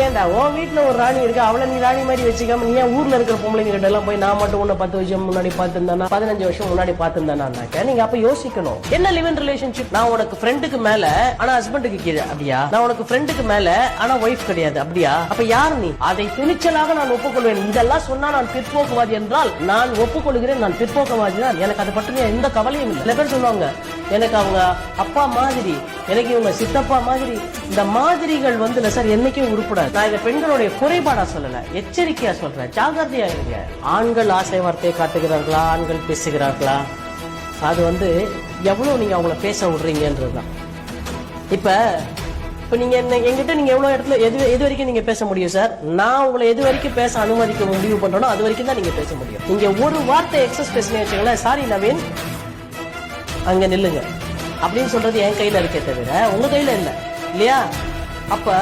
ஏண்டா உன் வீட்டுல ஒரு ராணி இருக்கு, அவளை நீ ராணி மாதிரி வச்சுக்காம நீ ஊர்ல இருக்கிற பொம்பளைங்க கிட்ட எல்லாம் போய் நான் மட்டும் உன்ன 10 வருஷம் முன்னாடி பார்த்திருந்தானா 15 வருஷம் முன்னாடி பார்த்திருந்தானாக்க நீங்க அப்ப யோசிக்கணும். என்ன லிவ் இன் ரிலேஷன்ஷிப்? நான் உனக்கு ஃப்ரெண்டுக்கு மேல ஆனா ஹஸ்பண்டுக்கு கீழே அப்படியா? நான் உனக்கு ஃப்ரெண்டுக்கு மேல ஆனா ஒய்ஃப் கிடையாது அப்படியா? அப்ப யார் நீ? அதை துணிச்சலாக நான் ஒப்புக்கொள்வேன். இதெல்லாம் சொன்னா நான் பிற்போக்குவாதி என்றால் நான் ஒப்புக்கொள்கிறேன், நான் பிற்போக்குவாதி தான். எனக்கு அதை பற்றி எந்த கவலையும் இல்லை. சில பேர் சொல்லுவாங்க எனக்கு அவங்க அப்பா மாதிரி, எனக்கு இவங்க சித்தப்பா மாதிரி. இந்த மாதிரிகள் வந்து சார் என்னைக்கும் உருப்படாது. நான் இந்த பெண்களுடைய குறைபாடா சொல்லல, எச்சரிக்கையா சொல்றேன், ஜாகிரதையா இருங்க. ஆண்கள் ஆசை வார்த்தையை காட்டுகிறார்களா, ஆண்கள் பேசுகிறார்களா, அது வந்து எவ்வளவு நீங்க அவங்கள பேச விடுறீங்கன்றதுதான். இப்ப நீங்க எங்கிட்ட நீங்க எவ்வளவு இடத்துல எது வரைக்கும் நீங்க பேச முடியும் சார்? நான் உங்களை எது வரைக்கும் பேச அனுமதிக்க முடிவு பண்றோம் அது வரைக்கும் தான் நீங்க பேச முடியும். நீங்க ஒரு வார்த்தை எக்ஸஸ் பேசுனே வச்சுங்களேன், சாரி நவீன் அங்க நில்லுங்க அப்படின்னு சொல்றது என் கையில இருக்கே தவிர உங்க கையில இல்ல இல்லையா? அப்ப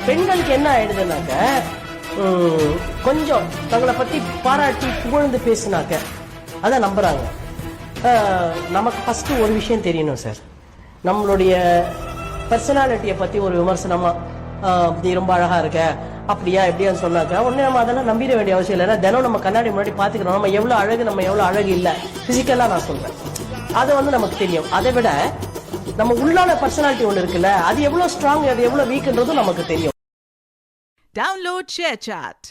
பெண்களுக்கு என்ன ஆயிடுதுனாக்க கொஞ்சம் தங்களை பத்தி பாராட்டி புகழ்ந்து பேசினாக்க அதை நம்புறாங்க. நமக்கு ஃபர்ஸ்ட் ஒரு விஷயம் தெரியணும் சார், நம்மளுடைய பர்சனாலிட்டியை பத்தி ஒரு விமர்சனமா நீ ரொம்ப அழகா இருக்க அப்படியா எப்படியான்னு சொன்னாக்க உடனே நம்ம அதெல்லாம் நம்பிட வேண்டிய அவசியம் இல்லை. தினம் நம்ம கண்ணாடி முன்னாடி பாத்துக்கிறோம் நம்ம எவ்வளவு அழகு, நம்ம எவ்வளவு அழகு இல்ல பிசிக்கலா நான் சொல்றேன், அது வந்து நமக்கு தெரியும். அதை விட நம்ம உள்ளான பர்சனாலிட்டி ஒண்ணு இருக்குல்ல, அது எவ்வளவு ஸ்ட்ராங், அது எவ்வளவு வீக்ன்றதும் நமக்கு தெரியும். Download ShareChat.